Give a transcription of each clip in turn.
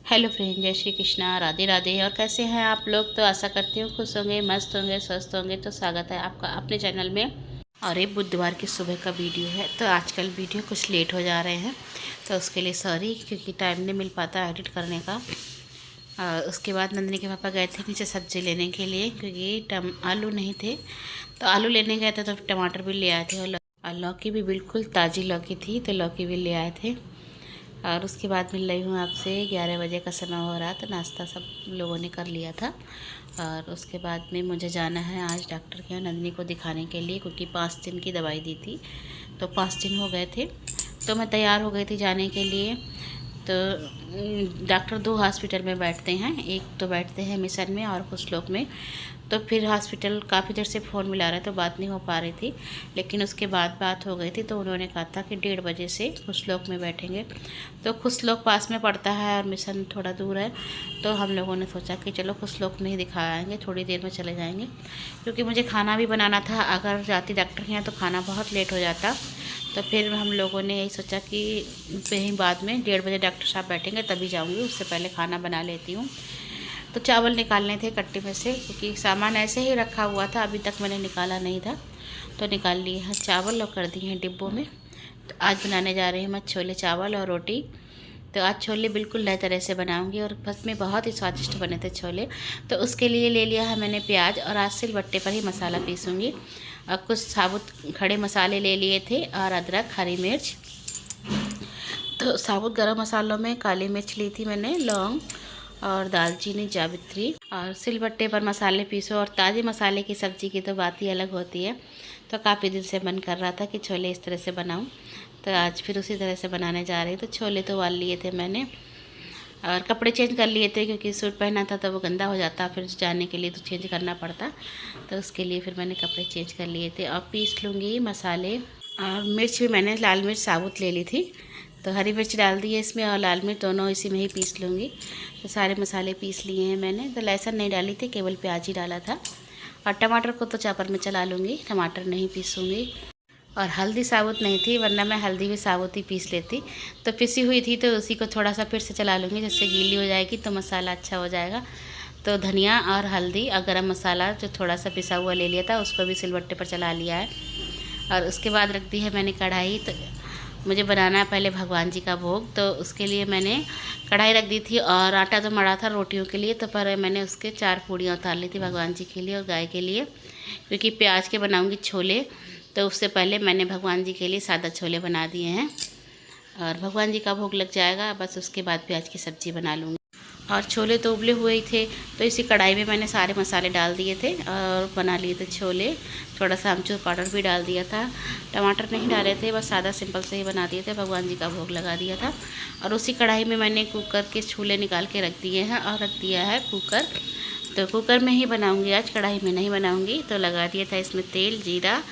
Hello friend, जय श्री कृष्णा, राधे राधे। और कैसे हैं आप लोग? तो आशा करती हूँ खुश होंगे, मस्त होंगे, स्वस्थ होंगे। तो स्वागत है आपका अपने चैनल में। और ये बुधवार की सुबह का वीडियो है। तो आजकल वीडियो कुछ लेट हो जा रहे हैं, तो उसके लिए सॉरी, क्योंकि टाइम नहीं मिल पाता एडिट करने का। और उसके बाद नंदिनी के पापा गए थे नीचे सब्ज़ी लेने के लिए, क्योंकि आलू नहीं थे। तो आलू लेने गए थे तो टमाटर भी ले आए थे, और लौकी भी बिल्कुल ताज़ी लौकी थी, तो लौकी भी ले आए थे। और उसके बाद मिल रही हूँ आपसे। 11 बजे का समय हो रहा था, नाश्ता सब लोगों ने कर लिया था। और उसके बाद में मुझे जाना है आज डॉक्टर के यहाँ नंदिनी को दिखाने के लिए, क्योंकि 5 दिन की दवाई दी थी, तो 5 दिन हो गए थे। तो मैं तैयार हो गई थी जाने के लिए। तो डॉक्टर 2 हॉस्पिटल में बैठते हैं, एक तो बैठते हैं मिशन में और कुछ लोग में। तो फिर हॉस्पिटल काफ़ी देर से फ़ोन मिला रहे, तो बात नहीं हो पा रही थी। लेकिन उसके बाद बात हो गई थी, तो उन्होंने कहा था कि 1:30 बजे से कुछ लोग में बैठेंगे। तो कुछ लोग पास में पड़ता है और मिशन थोड़ा दूर है, तो हम लोगों ने सोचा कि चलो कुछ लोग में ही दिखा आएँगे, थोड़ी देर में चले जाएंगे। क्योंकि मुझे खाना भी बनाना था, अगर जाती डॉक्टर के यहाँ तो खाना बहुत लेट हो जाता। तो फिर हम लोगों ने यही सोचा कि कहीं बाद में 1:30 बजे डॉक्टर साहब बैठेंगे तभी जाऊंगी, उससे पहले खाना बना लेती हूँ। तो चावल निकालने थे कट्टी में से, क्योंकि सामान ऐसे ही रखा हुआ था, अभी तक मैंने निकाला नहीं था। तो निकाल लिए हैं चावल और कर दिए हैं डिब्बों में। तो आज बनाने जा रही हूँ मैं छोले चावल और रोटी। तो आज छोले बिल्कुल नए तरह से बनाऊंगी, और बस में बहुत ही स्वादिष्ट बने थे छोले। तो उसके लिए ले लिया है मैंने प्याज, और आज सिलबट्टे पर ही मसाला पीसूँगी। और कुछ साबुत खड़े मसाले ले लिए थे, और अदरक, हरी मिर्च। तो साबुत गरम मसालों में काली मिर्च ली थी मैंने, लौंग और दालचीनी, जावित्री। और सिलबट्टे पर मसाले पीसो, और ताज़े मसाले की सब्ज़ी की तो बात ही अलग होती है। तो काफ़ी दिन से मन कर रहा था कि छोले इस तरह से बनाऊं, तो आज फिर उसी तरह से बनाने जा रही। तो छोले तो उबाल लिए थे मैंने, और कपड़े चेंज कर लिए थे, क्योंकि सूट पहना था तो वो गंदा हो जाता, फिर जाने के लिए तो चेंज करना पड़ता। तो उसके लिए फिर मैंने कपड़े चेंज कर लिए थे। और पीस लूँगी मसाले। और मिर्च भी मैंने लाल मिर्च साबुत ले ली थी, तो हरी मिर्च डाल दी है इसमें, और लाल मिर्च दोनों इसी में ही पीस लूँगी। तो सारे मसाले पीस लिए हैं मैंने। तो लहसुन नहीं डाली थी, केवल प्याज ही डाला था। और टमाटर को तो चॉपर में चला लूँगी, टमाटर नहीं पीसूँगी। और हल्दी साबुत नहीं थी, वरना मैं हल्दी भी साबुत ही पीस लेती। तो पिसी हुई थी, तो उसी को थोड़ा सा फिर से चला लूँगी, जिससे गीली हो जाएगी तो मसाला अच्छा हो जाएगा। तो धनिया और हल्दी और गरम मसाला जो थोड़ा सा पिसा हुआ ले लिया था, उसको भी सिलबट्टे पर चला लिया है। और उसके बाद रख दी है मैंने कढ़ाई। तो मुझे बनाना है पहले भगवान जी का भोग, तो उसके लिए मैंने कढ़ाई रख दी थी। और आटा तो मड़ा था रोटियों के लिए, तो पर मैंने उसके 4 पूड़ियाँ उतार ली थी भगवान जी के लिए और गाय के लिए, क्योंकि प्याज के बनाऊँगी छोले। तो उससे पहले मैंने भगवान जी के लिए सादा छोले बना दिए हैं, और भगवान जी का भोग लग जाएगा, बस उसके बाद प्याज की सब्ज़ी बना लूँगी। और छोले तो उबले हुए ही थे, तो इसी कढ़ाई में मैंने सारे मसाले डाल दिए थे और बना लिए थे छोले। थोड़ा सा आमचूर पाउडर भी डाल दिया था, टमाटर नहीं डाले थे, बस सादा सिंपल से ही बना दिए थे, भगवान जी का भोग लगा दिया था। और उसी कढ़ाई में मैंने कुकर के छोले निकाल के रख दिए हैं, और रख दिया है कुकर। तो कुकर में ही बनाऊँगी आज, कढ़ाई में नहीं बनाऊँगी। तो लगा दिया था इसमें तेल, जीरा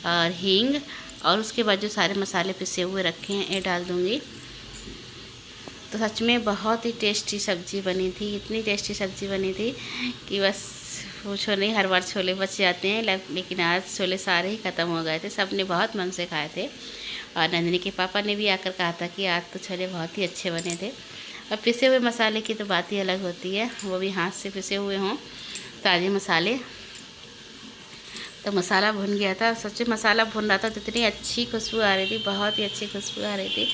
और हींग, और उसके बाद जो सारे मसाले पिसे हुए रखे हैं ये डाल दूँगी। तो सच में बहुत ही टेस्टी सब्ज़ी बनी थी, इतनी टेस्टी सब्ज़ी बनी थी कि बस पूछो नहीं। हर बार छोले बच जाते हैं, लेकिन आज छोले सारे ही ख़त्म हो गए थे, सब ने बहुत मन से खाए थे। और नंदिनी के पापा ने भी आकर कहा था कि आज तो छोले बहुत ही अच्छे बने थे। और पिसे हुए मसाले की तो बात ही अलग होती है, वो भी हाथ से पिसे हुए हों, ताज़े मसाले। तो मसाला भुन गया था, सच्चे मसाला भुन रहा था तो इतनी अच्छी खुशबू आ रही थी, बहुत ही अच्छी खुशबू आ रही थी।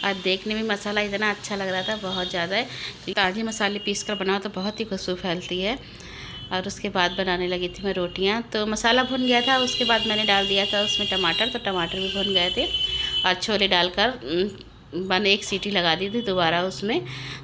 और देखने में मसाला इतना अच्छा लग रहा था, बहुत ज़्यादा है। ताज़े मसाले पीस कर बनाओ तो बहुत ही खुशबू फैलती है। और उसके बाद बनाने लगी थी मैं रोटियां। तो मसाला भुन गया था, उसके बाद मैंने डाल दिया था उसमें टमाटर, तो टमाटर भी भुन गए थे। और छोले डालकर मैंने 1 सीटी लगा दी थी दोबारा उसमें।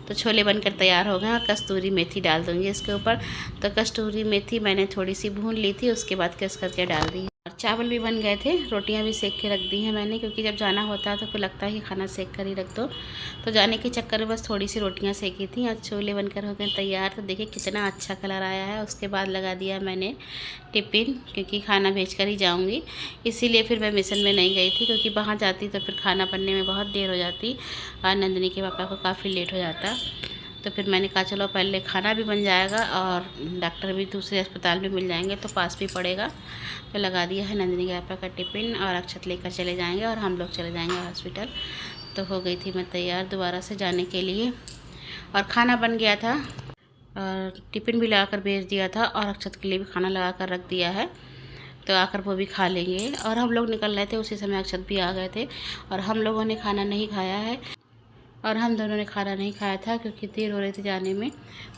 तो छोले बनकर तैयार हो गए, और कस्तूरी मेथी डाल दूँगी इसके ऊपर। तो कस्तूरी मेथी मैंने थोड़ी सी भून ली थी, उसके बाद कस करके डाल दी। और चावल भी बन गए थे, रोटियां भी सेक के रख दी हैं मैंने, क्योंकि जब जाना होता है तो फिर लगता है कि खाना सेक कर ही रख दो। तो जाने के चक्कर में बस थोड़ी सी रोटियां सेकी थी। और छोले बनकर हो गए तैयार। तो देखिए कितना अच्छा कलर आया है। उसके बाद लगा दिया मैंने टिफ़िन, क्योंकि खाना भेज कर ही जाऊँगी, इसीलिए फिर मैं मिशन में नहीं गई थी, क्योंकि वहाँ जाती तो फिर खाना बनने में बहुत देर हो जाती और नंदिनी के पापा को काफ़ी लेट हो जाता। तो फिर मैंने कहा चलो पहले खाना भी बन जाएगा और डॉक्टर भी दूसरे अस्पताल में मिल जाएंगे, तो पास भी पड़ेगा। तो लगा दिया है नंदिनी के पापा का टिफ़िन, और अक्षत लेकर चले जाएंगे और हम लोग चले जाएंगे हॉस्पिटल। तो हो गई थी मैं तैयार दोबारा से जाने के लिए। और खाना बन गया था और टिफ़िन भी लगा कर भेज दिया था और अक्षत के लिए भी खाना लगा कर रख दिया है, तो आकर वो भी खा लेंगे। और हम लोग निकल रहे थे, उसी समय अक्षत भी आ गए थे और हम लोगों ने खाना नहीं खाया है। और हम दोनों ने खाना नहीं खाया था क्योंकि देर हो रही थी जाने में,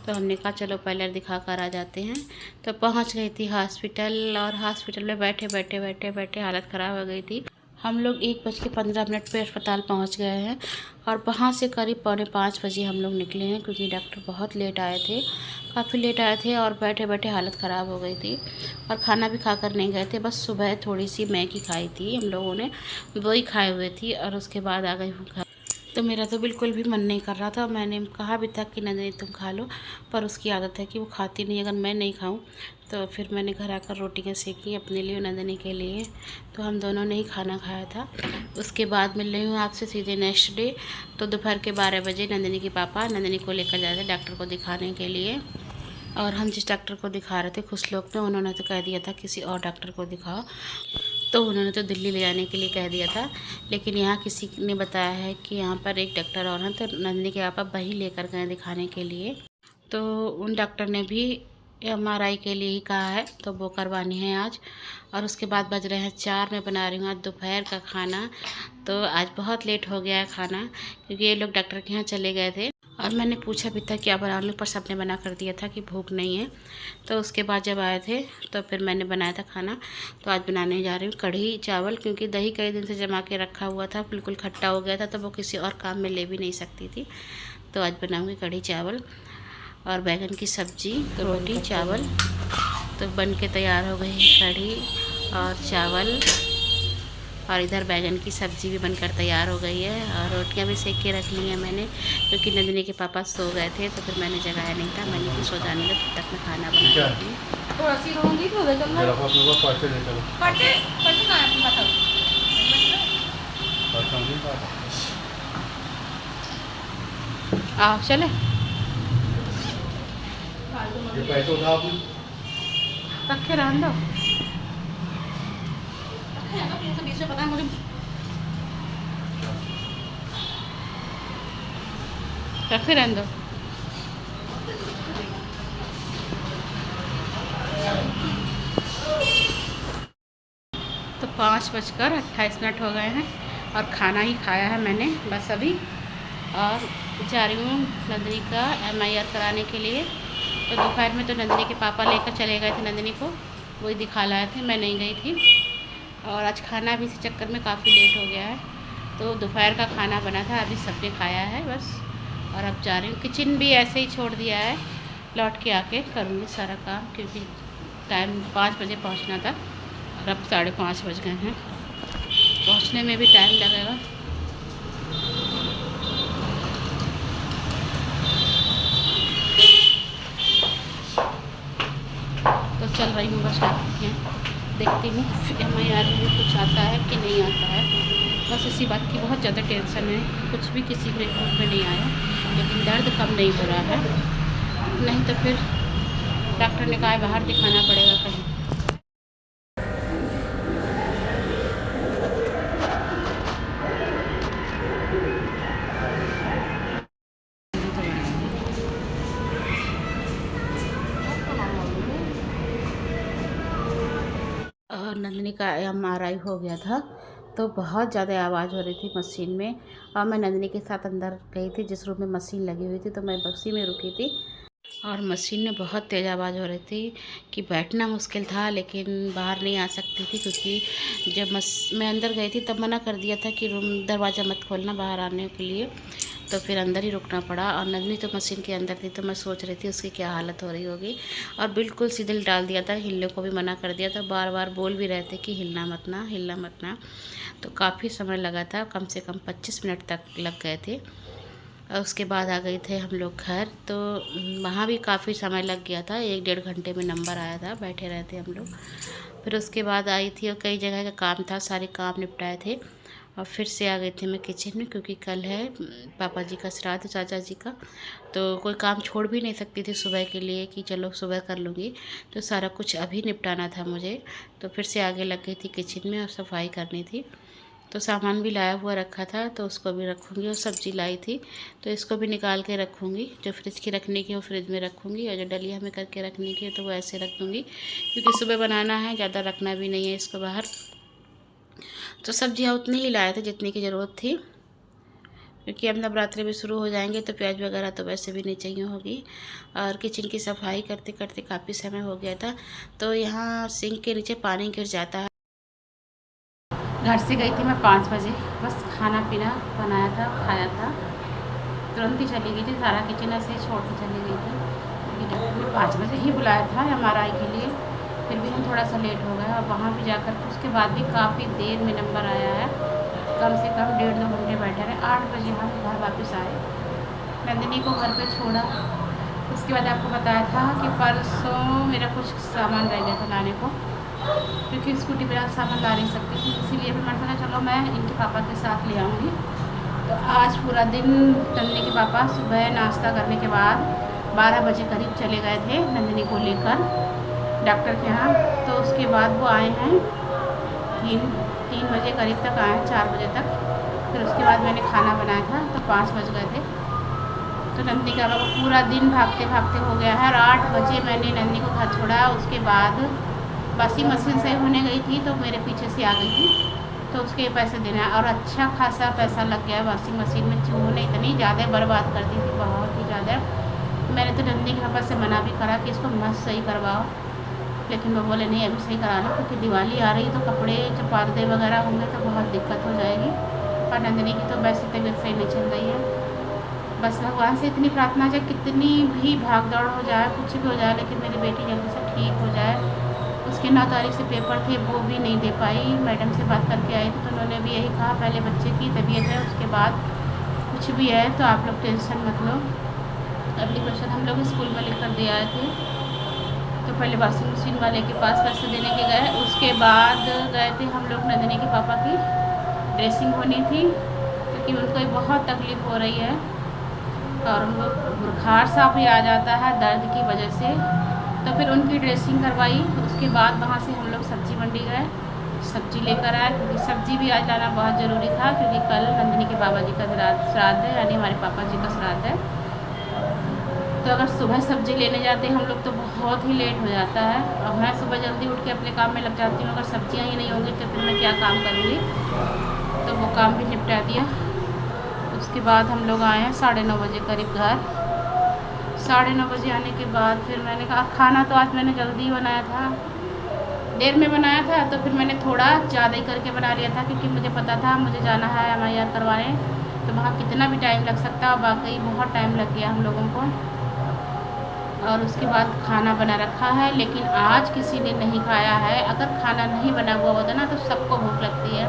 तो हमने कहा चलो पहले दिखा कर आ जाते हैं। तो पहुंच गई थी हॉस्पिटल और हॉस्पिटल में बैठे बैठे बैठे बैठे हालत ख़राब हो गई थी। हम लोग 1:15 पे अस्पताल पहुंच गए हैं और वहां से करीब 4:45 बजे हम लोग निकले हैं क्योंकि डॉक्टर बहुत लेट आए थे, काफ़ी लेट आए थे और बैठे बैठे हालत ख़राब हो गई थी। और खाना भी खाकर नहीं गए थे, बस सुबह थोड़ी सी मैगी खाई थी हम लोगों ने, वही खाए हुए थी और उसके बाद आ गई हूँ घर। तो मेरा तो बिल्कुल भी मन नहीं कर रहा था। मैंने कहा भी था कि नंदिनी तुम खा लो, पर उसकी आदत है कि वो खाती नहीं, अगर मैं नहीं खाऊं तो फिर मैंने घर आकर रोटियाँ सेकी अपने लिए और नंदिनी के लिए। तो हम दोनों ने ही खाना खाया था। उसके बाद मिल रही हूँ आपसे सीधे नेक्स्ट डे। तो दोपहर के 12 बजे नंदिनी के पापा नंदिनी को लेकर जा रहे थे डॉक्टर को दिखाने के लिए। और हम जिस डॉक्टर को दिखा रहे थे खुश लोग थे, उन्होंने तो कह दिया था किसी और डॉक्टर को दिखाओ, तो उन्होंने तो दिल्ली ले जाने के लिए कह दिया था। लेकिन यहाँ किसी ने बताया है कि यहाँ पर एक डॉक्टर और हैं, तो नंदिनी के पापा वहीं लेकर गए दिखाने के लिए। तो उन डॉक्टर ने भी MRI के लिए ही कहा है, तो वो करवानी है आज। और उसके बाद बज रहे हैं 4, मैं बना रही हूँ आज दोपहर का खाना। तो आज बहुत लेट हो गया है खाना क्योंकि ये लोग डॉक्टर के यहाँ चले गए थे और मैंने पूछा भी था क्या बना लूँ, पर सबने मना कर दिया था कि भूख नहीं है। तो उसके बाद जब आए थे तो फिर मैंने बनाया था खाना। तो आज बनाने जा रही हूँ कढ़ी चावल, क्योंकि दही कई दिन से जमा के रखा हुआ था, बिल्कुल खट्टा हो गया था, तो वो किसी और काम में ले भी नहीं सकती थी। तो आज बनाऊँगी कढ़ी चावल और बैगन की सब्जी, रोटी चावल। तो बन के तैयार हो गई कढ़ी और चावल और इधर बैगन की सब्ज़ी भी बनकर तैयार हो गई है और रोटियां भी सेक के रख ली हैं मैंने, क्योंकि नंदिनी के पापा सो गए थे तो फिर मैंने जगाया नहीं था। मैंने भी सो जाने तब तक मैं खाना बना रही आओ चले रखे रहने दो, पता है मुझे रखे रहने दो। तो 5:28 हो गए हैं और खाना ही खाया है मैंने बस अभी, और जा रही हूँ नंदिनी का MIR कराने के लिए। तो दोपहर में तो नंदिनी के पापा लेकर चले गए थे नंदिनी को, वही दिखा लाए थे, मैं नहीं गई थी। और आज खाना भी इसी चक्कर में काफ़ी लेट हो गया है। तो दोपहर का खाना बना था, अभी सबने खाया है बस। और अब जा रही हूँ, किचन भी ऐसे ही छोड़ दिया है, लौट के आके करूँगी सारा काम, क्योंकि टाइम 5 बजे पहुँचना था और अब 5:30 बज गए हैं, पहुँचने में भी टाइम लगेगा। तो चल रही हूँ बस देखती हूँ MIR में कुछ आता है कि नहीं आता है। बस इसी बात की बहुत ज़्यादा टेंशन है, कुछ भी किसी के रिपोर्ट में नहीं आया, लेकिन दर्द कम नहीं हो रहा है। नहीं तो फिर डॉक्टर ने कहा बाहर दिखाना पड़ेगा कहीं। और नंदिनी का MRI हो गया था, तो बहुत ज़्यादा आवाज़ हो रही थी मशीन में। और मैं नंदिनी के साथ अंदर गई थी जिस रूम में मशीन लगी हुई थी, तो मैं उसी में रुकी थी और मशीन में बहुत तेज़ आवाज़ हो रही थी कि बैठना मुश्किल था, लेकिन बाहर नहीं आ सकती थी क्योंकि जब मैं अंदर गई थी तब मना कर दिया था कि रूम दरवाज़ा मत खोलना बाहर आने के लिए, तो फिर अंदर ही रुकना पड़ा। और नंदिनी तो मशीन के अंदर थी, तो मैं सोच रही थी उसकी क्या हालत हो रही होगी। और बिल्कुल सीधे डाल दिया था, हिलने को भी मना कर दिया था, बार बार बोल भी रहे थे कि हिलना मत ना, हिलना मत ना। तो काफ़ी समय लगा था, कम से कम 25 मिनट तक लग गए थे। और उसके बाद आ गए थे हम लोग घर, तो वहाँ भी काफ़ी समय लग गया था, 1-1.5 घंटे में नंबर आया था, बैठे रहे थे हम लोग। फिर उसके बाद आई थी और कई जगह का काम था, सारे काम निपटाए थे और फिर से आ गए थे मैं किचन में, क्योंकि कल है पापा जी का श्राद्ध, चाचा जी का, तो कोई काम छोड़ भी नहीं सकती थी सुबह के लिए कि चलो सुबह कर लूँगी, तो सारा कुछ अभी निपटाना था मुझे। तो फिर से आगे लग गई थी किचन में और सफाई करनी थी। तो सामान भी लाया हुआ रखा था तो उसको भी रखूँगी, और सब्ज़ी लाई थी तो इसको भी निकाल के रखूँगी। जो फ्रिज की रखने की वो फ्रिज में रखूँगी, और जो डलिया में करके रखने की है तो वो ऐसे रख दूँगी, क्योंकि सुबह बनाना है, ज़्यादा रखना भी नहीं है इसको बाहर। तो सब्जियाँ उतनी ही लाए थे जितनी की ज़रूरत थी, क्योंकि अब नवरात्रि भी शुरू हो जाएंगे तो प्याज वगैरह तो वैसे भी नहीं चाहिए होगी। और किचन की सफाई करते करते काफ़ी समय हो गया था, तो यहाँ सिंक के नीचे पानी गिर जाता है। घर से गई थी मैं 5 बजे, बस खाना पीना बनाया था, खाया था, तुरंत ही चली गई थी। सारा किचन ऐसे ही छोड़ के चली गई थी, क्योंकि डॉक्टर ने 5 बजे ही बुलाया था MRI के लिए। फिर भी हम थोड़ा सा लेट हो गए, और वहाँ भी जाकर के उसके बाद भी काफ़ी देर में नंबर आया है। कम से कम 1.5-2 घंटे बैठे रहे। 8 बजे हम घर वापस आए, नंदिनी को घर पे छोड़ा। उसके बाद आपको बताया था कि परसों मेरा कुछ सामान रह गया था लाने को, क्योंकि स्कूटी पर आप सामान ला नहीं सकती थी, इसीलिए फिर मैंने सोचा चलो मैं इनके पापा के साथ ले आऊँगी। तो आज पूरा दिन नंदिनी के पापा सुबह नाश्ता करने के बाद 12 बजे करीब चले गए थे नंदिनी को लेकर डॉक्टर के यहाँ। तो उसके बाद वो आए हैं 3 बजे करीब तक आए, 4 बजे तक। फिर उसके बाद मैंने खाना बनाया था तो 5 बज गए थे। तो नंदिनी का पापा पूरा दिन भागते भागते हो गया है, और 8 बजे मैंने नंदिनी को घर छोड़ा। उसके बाद वॉशिंग मशीन से होने गई थी तो मेरे पीछे से आ गई थी, तो उसके पैसे देना है, और अच्छा खासा पैसा लग गया वॉशिंग मशीन में। चूहों ने इतनी ज़्यादा बर्बाद कर दी थी, बहुत ही ज़्यादा। मैंने तो नंदिनी के पापा से मना भी करा कि इसको मत सही करवाओ, लेकिन वो बोले नहीं अभी सही करा लो, क्योंकि दिवाली आ रही तो कपड़े जो पर्दे वगैरह होंगे तो बहुत दिक्कत हो जाएगी। और नंदिनी की तो वैसे तबीयत सही नहीं चल रही है। बस भगवान से इतनी प्रार्थना है, कितनी भी भाग दौड़ हो जाए, कुछ भी हो जाए, लेकिन मेरी बेटी जल्दी से ठीक हो जाए। उसके 9 तारीख से पेपर थे, वो भी नहीं दे पाई। मैडम से बात करके आई थी तो उन्होंने भी यही कहा पहले बच्चे की तबीयत है, उसके बाद कुछ भी है तो आप लोग टेंशन मत लो। एप्लीकेशन हम लोग स्कूल में लिख कर दे आए थे, तो पहले वॉशिंग मशीन वाले के पास पैसे देने के गए, उसके बाद गए थे हम लोग नंदिनी के पापा की ड्रेसिंग होनी थी, क्योंकि उनको बहुत तकलीफ़ हो रही है, और उनको बुखार सा भी आ जाता है दर्द की वजह से। तो फिर उनकी ड्रेसिंग करवाई। उसके बाद वहाँ से हम लोग सब्ज़ी मंडी गए, सब्ज़ी लेकर आए, क्योंकि सब्ज़ी भी आज लाना बहुत ज़रूरी था, क्योंकि कल नंदिनी के बाबा जी का श्राद्ध है, यानी हमारे पापा जी का श्राद्ध है। तो अगर सुबह सब्ज़ी लेने जाते हैं हम लोग तो बहुत ही लेट हो जाता है, और मैं सुबह जल्दी उठ के अपने काम में लग जाती हूँ। अगर सब्ज़ियाँ ही नहीं होंगी तो फिर मैं क्या काम करूँगी, तो वो काम भी निपटा दिया। उसके बाद हम लोग आए हैं 9:30 बजे करीब घर। 9:30 बजे आने के बाद फिर मैंने कहा खाना तो आज मैंने जल्दी बनाया था, देर में बनाया था, तो फिर मैंने थोड़ा ज़्यादा ही करके बना लिया था, क्योंकि मुझे पता था मुझे जाना है MIR करवाने, तो वहाँ कितना भी टाइम लग सकता है, और वाकई बहुत टाइम लग गया हम लोगों को। और उसके बाद खाना बना रखा है, लेकिन आज किसी ने नहीं खाया है। अगर खाना नहीं बना हुआ होता ना तो सबको भूख लगती है।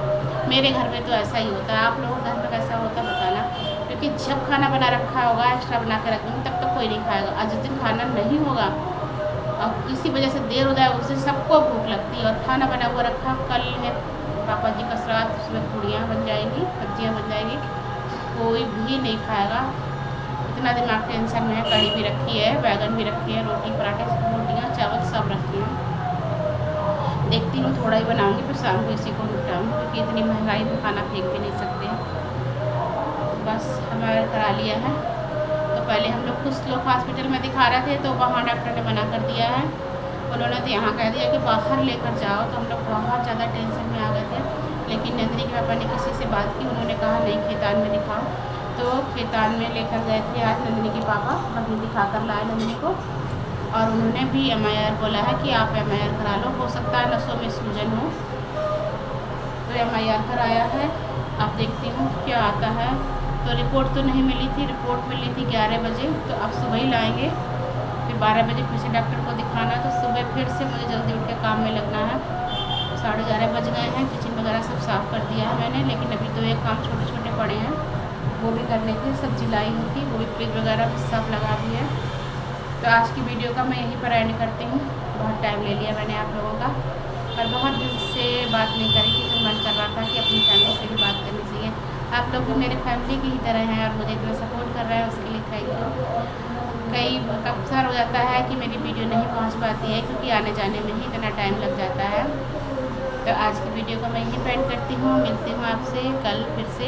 मेरे घर में तो ऐसा ही होता है, आप लोगों के घर में कैसा होता है बताना, क्योंकि जब खाना बना रखा होगा एक्स्ट्रा बना के रखूँगी तब तक कोई नहीं खाएगा, और जिस दिन खाना नहीं होगा और किसी वजह से देर हो जाए उस दिन सबको भूख लगती है। और खाना बना हुआ रखा, कल है पापा जी का श्राद्ध, उसमें पूड़ियाँ बन जाएंगी, सब्जियाँ बन जाएंगी, कोई भी नहीं खाएगा। इतना दिमाग टेंशन में है। कढ़ी भी रखी है, बैगन भी रखी है, रोटी पराठे रोटियाँ चावल सब रखी हैं। देखती हूँ थोड़ा ही बनाऊँगी, फिर शाम को इसी को निपटाऊँगी, क्योंकि इतनी महंगाई में खाना फेंक भी नहीं सकते। बस हमारा करा लिया है। तो पहले हम लोग कुछ लोग हॉस्पिटल में दिखा रहे थे, तो वहाँ डॉक्टर ने मना कर दिया है। उन्होंने तो यहाँ कह दिया कि बाहर लेकर जाओ, तो हम लोग बहुत ज़्यादा टेंशन में आ गए थे। लेकिन नंदिनी के पापा ने किसी से बात की, उन्होंने कहा नहीं खेतान में दिखाओ, तो खेतान में लेकर गए थे आज नंदिनी के पापा, वहीं दिखा कर लाए नंदिनी को। और उन्होंने भी MIR बोला है कि आप MIR करा लो, हो सकता है नसों में सूजन हो। तो MIR कराया है, अब देखती हूँ क्या आता है। तो रिपोर्ट तो नहीं मिली थी, रिपोर्ट मिली थी 11 बजे, तो अब सुबह ही लाएंगे। फिर 12 बजे फिर से डॉक्टर को दिखाना, तो सुबह फिर से मुझे जल्दी उठ के काम में लगना है। 11:30 बज गए हैं, किचन वगैरह सब साफ़ कर दिया है मैंने, लेकिन अभी तो एक काम छोटे छोटे पड़े हैं, वो भी करने की। सब्जी लाई हुई थी, वो भी फ्रिज वगैरह भी सब लगा दी है। तो आज की वीडियो का मैं यहीं पर एंड करती हूँ। बहुत टाइम ले लिया मैंने आप लोगों का, पर बहुत दिन से बात नहीं करी थी, तो मन कर रहा था कि अपनी फैमिली से भी बात करनी चाहिए। आप लोग भी मेरे फैमिली की ही तरह हैं, और मुझे इतना सपोर्ट कर रहे हैं, उसके लिए थैंक यू। कई अक्सर हो जाता है कि मेरी वीडियो नहीं पहुँच पाती है, क्योंकि आने जाने में ही इतना टाइम लग जाता है। तो आज की वीडियो को मैं यहीं पे एंड करती हूँ। मिलती हूँ आपसे कल फिर से।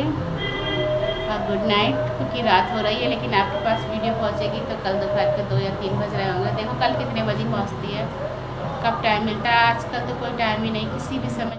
और गुड नाइट, क्योंकि रात हो रही है लेकिन आपके पास वीडियो पहुँचेगी तो कल दोपहर के 2 या 3 बज रहे होंगे। देखो कल कितने बजे पहुँचती है, कब टाइम मिलता है। आजकल तो कोई टाइम ही नहीं, किसी भी समय